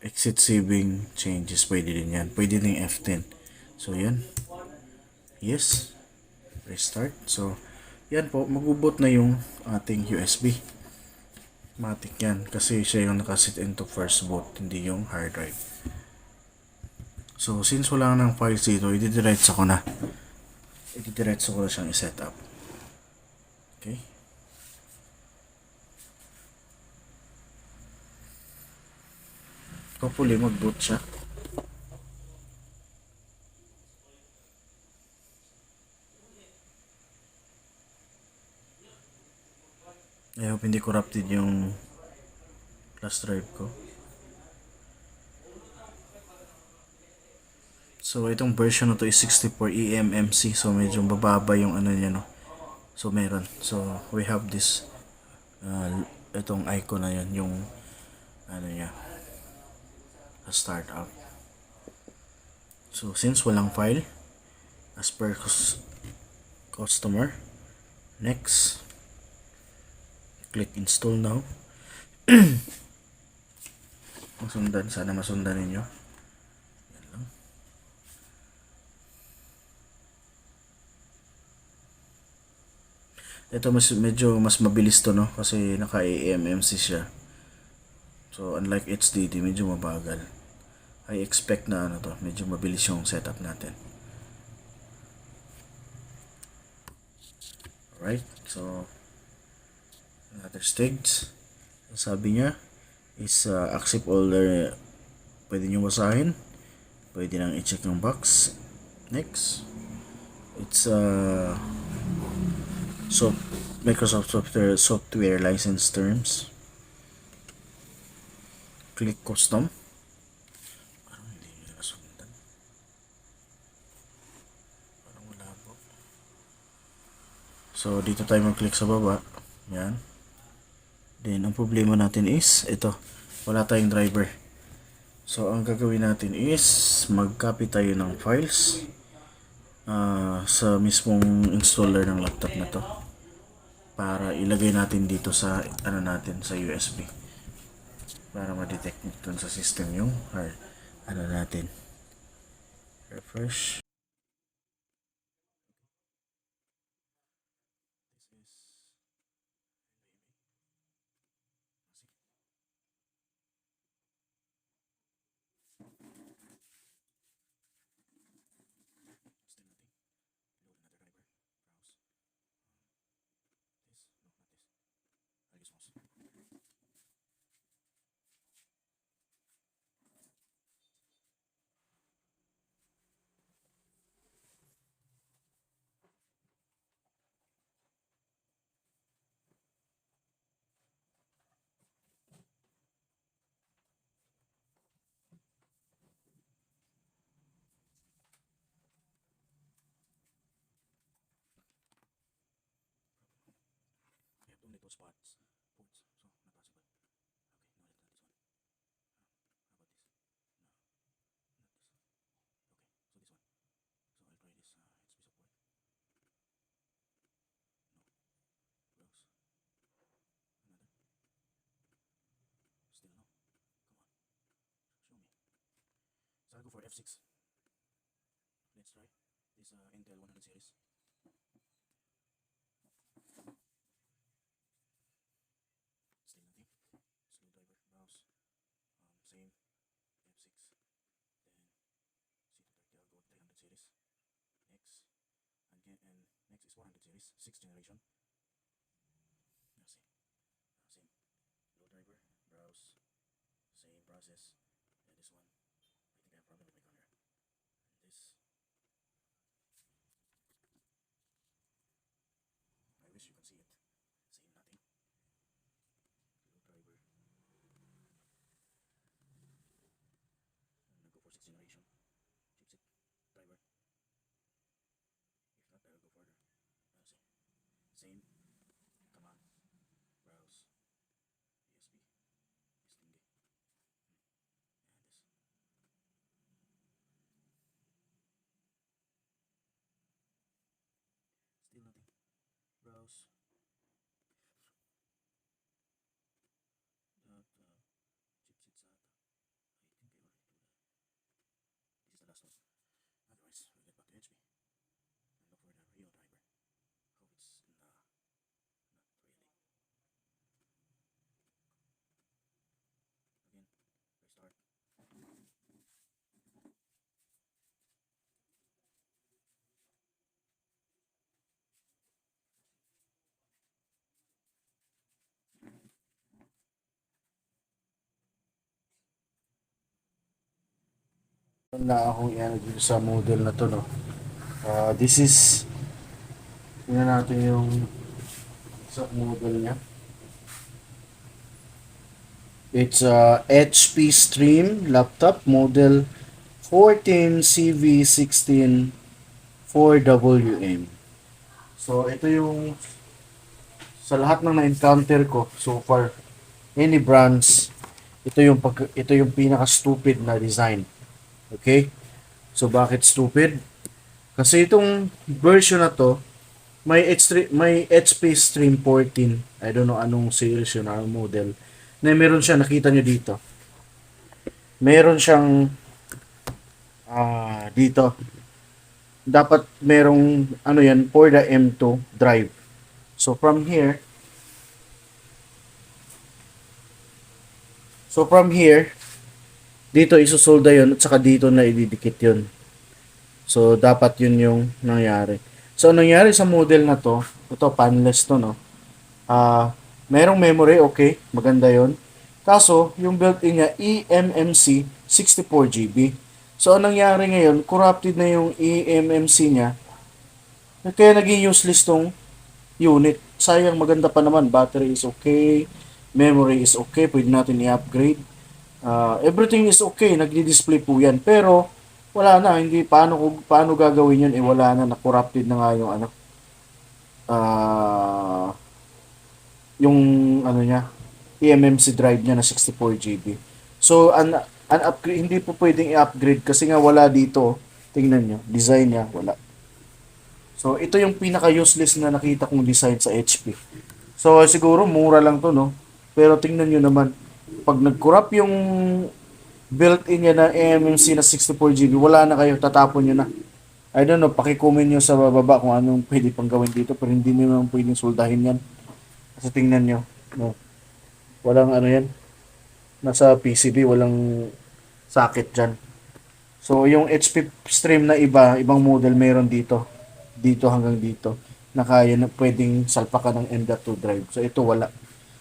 exit saving changes, pwede din yan. Pwede din F10. So, yan. Yes. Restart. So, yan po. Mag-boot na yung ating USB. Matic yan. Kasi siya yung nakasit into first boot, hindi yung hard drive. So, since wala nang files dito, i-diretso ko na. I-diretso ko na siyang i-set up. Okay. Hopefully, mag-boot siya. I hope hindi corrupted yung flash drive ko. So, itong version na to is 64 eMMC. So, medyo bababa yung ano niya, no? So, meron. So, we have this itong icon na yun, yung ano niya, start up. So, since walang file, as per customer, next, click install now. Masundan, sana masundan ninyo. Yan lang. Ito medyo mas mabilis to, no, kasi naka eMMC siya. So unlike HDD, medyo mabagal. I expect na ano to, medyo mabilis yung setup natin. Alright, so another stage. Sabi niya is accept all the, pwede nyo basahin, pwede nang i-check yung box. Next, it's Microsoft software license terms. Click custom. Parang hindi nyo nasundan. Parang wala po. So dito tayo mag-click sa baba. Yan. Then, ang problema natin is, ito, wala tayong driver. So, ang gagawin natin is, mag-copy tayo ng files sa mismong installer ng laptop na to. Para ilagay natin dito sa, ano natin, sa USB. Para ma-detect nito sa system yung hard, ano natin. Refresh. Only two spots, ports, so not possible. Okay, now let's this one. How about this? No, not this. Okay, so this one. So I'll try this HP support. No, browse. Another. Still no. Come on, show me. So I'll go for F6. Let's try this Intel 100 series. Still nothing. Slow driver, browse. Same. F6. Then C230. I'll go with 300 series. Next. Again, and next is 400 series, 6th generation. Let's see. Same. Low driver, browse. Same process. And this one. I think I have a problem with my camera. And this. I wish you can see it. Same, nothing. Low driver. I'm gonna go for 6th generation. Chipset. Driver. If not, I'll go further. See. Same. Command. Browse. USB. This thingy. And this. Still nothing. Browse. That chipset SATA. I think. Na akong i-ano dito sa model na to, no. This is, tingnan natin yung sa model niya. It's a HP Stream laptop model 14CV16 4WM. So ito yung sa lahat ng na-encounter ko so far, any brands, ito yung pinaka stupid na design. Okay? So bakit stupid? Kasi itong version na to, may HP Stream 14. I don't know anong series yun, anong model. Na meron siya, nakita nyo dito. Meron siyang dito. Dapat merong ano yan for the M2 drive. So from here, dito isusolda yun at saka dito na ididikit yun. So, dapat yun yung nangyari. So, nangyari sa model na to, ito, panless to, no? Merong memory, okay, maganda yun. Kaso, yung built-in niya, eMMC 64GB. So, anong nangyari ngayon, corrupted na yung eMMC niya. Kaya naging useless tong unit. Sayang, maganda pa naman. Battery is okay, memory is okay, pwede natin i-upgrade. Everything is okay, nagdi-display po yan. Pero, wala na, hindi paano gagawin yun, wala na corrupted na nga yung ano. Yung ano niya, eMMC drive niya na 64GB. So, upgrade, hindi po pwedeng i-upgrade kasi nga wala dito. Tingnan nyo, design niya, wala. So, ito yung pinaka-useless na nakita kong design sa HP. So, siguro mura lang to, no? Pero tingnan nyo naman, pag nag-corrupt yung built-in niya na eMMC na 64GB, wala na kayo, tatapon nyo na. I don't know, pakicomment nyo sa bababa kung anong pwede pang gawin dito, pero hindi nyo naman pwedeng soldahin yan. Kasi tingnan nyo, no? Walang ano yan, nasa PCB, walang socket dyan. So, yung HP Stream na ibang model meron dito. Dito hanggang dito. Na kaya na pwedeng salpakan ng M.2 drive. So, ito wala.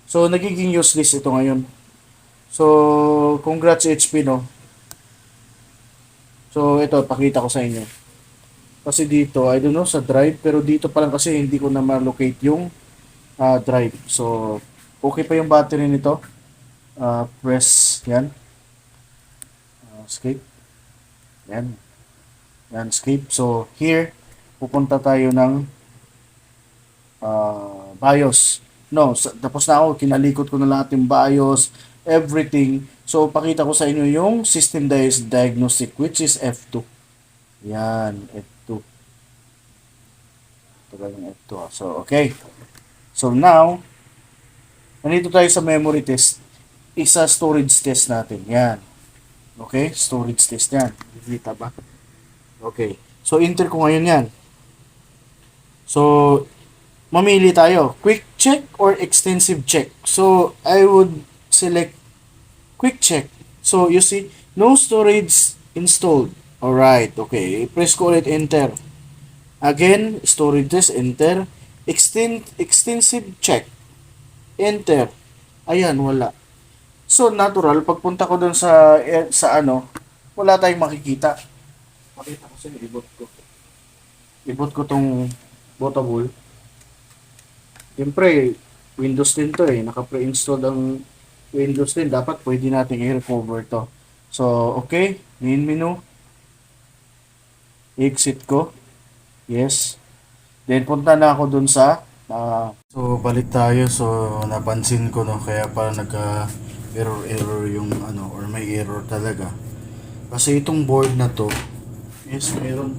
So, nagiging useless ito ngayon. So, congrats HP, no? So, ito, pakita ko sa inyo. Kasi dito, I don't know, sa drive, pero dito pa lang kasi hindi ko na ma-locate yung drive. So, okay pa yung battery nito. Press, yan. Escape. Yan. Yan, escape. So, here, pupunta tayo ng BIOS. No, tapos na ako, kinalikot ko na lahat yung BIOS, everything. So, pakita ko sa inyo yung System Diagnostic, which is F2. Yan, F2. Ito yung F2. So, okay. So, now, nandito tayo sa memory test. Isa storage test natin. Yan. Okay, storage test yan. Nakikita ba? Okay. So, enter ko ngayon yan. So, mamili tayo. Quick check or extensive check. So, I would select quick check. So, you see, no storage installed. Alright, okay. Press ko ulit enter. Again, storage test, enter. Extensive check. Enter. Ayan, wala. So, natural, pagpunta ko dun sa ano, wala tayong makikita. Makita ko sa ibot ko. Ibot ko tong bootable. Siyempre, Windows 10 to eh. Naka-pre-installed ang Windows 10. Dapat pwede natin i-recover to. So, okay. Main menu. Exit ko. Yes. Then, punta na ako dun sa so, balik tayo. So, napansin ko, no, kaya pa error yung ano, or may error talaga. Kasi itong board na to, yes, meron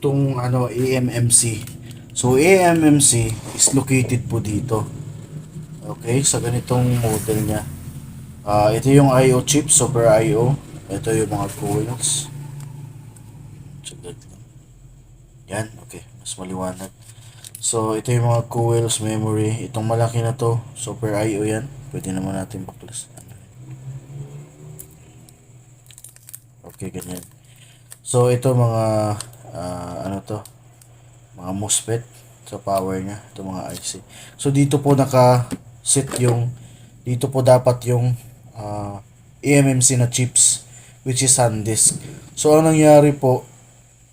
tong ano, eMMC. So, eMMC is located po dito. Okay, sa ganitong model niya. Ito yung I/O chip, Super I/O. Ito yung mga coils. Yan, okay, mas maliwanag. So, ito yung mga coils, memory. Itong malaki na to, Super I/O yan. Pwede naman natin baklas. Okay, ganyan. So, ito mga ano to, mga MOSFET sa power niya, ito mga IC. So, dito po naka-set yung, dito po dapat yung eMMC na chips, which is SanDisk. So ang nangyari po,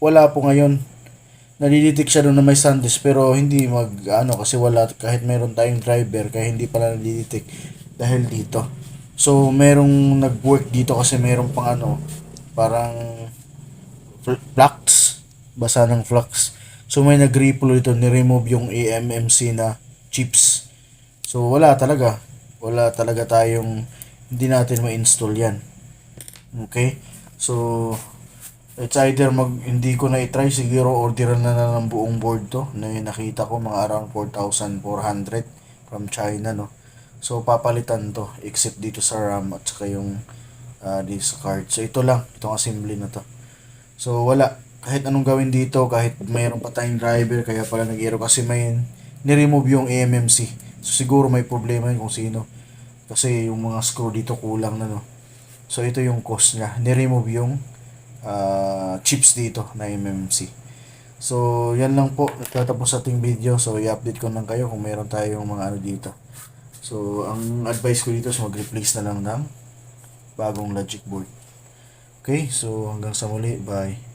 wala po ngayon. Nadidetect siya doon na may SanDisk pero hindi ano kasi wala, kahit meron tayong driver kaya hindi pala nadidetect dahil dito. So merong nag-work dito kasi meron pang ano, parang flux, basa ng flux. So may nag-ripple ito, ni-remove yung eMMC na chips. So wala talaga. Wala talaga tayong, hindi natin ma-install yan. Okay? So it's either hindi ko na i-try, siguro orderan na ng buong board to na yung nakita ko mga around 4,400 from China, no. So papalitan to except dito sa RAM at saka yung dito sa card. So ito lang, itong assembly na to. So wala, kahit anong gawin dito, kahit mayroon pa tayong driver, kaya pala nag-error kasi may ni-remove yung eMMC. So siguro may problema yun kung sino. Kasi yung mga screw dito kulang na, no. So ito yung cause niya, ni-remove yung chips dito na eMMC. So yan lang po, nagtatapos ating video. So i-update ko lang kayo kung meron tayong mga ano dito. So ang advice ko dito is mag-replace na lang ng bagong logic board. Okay, so hanggang sa muli, bye.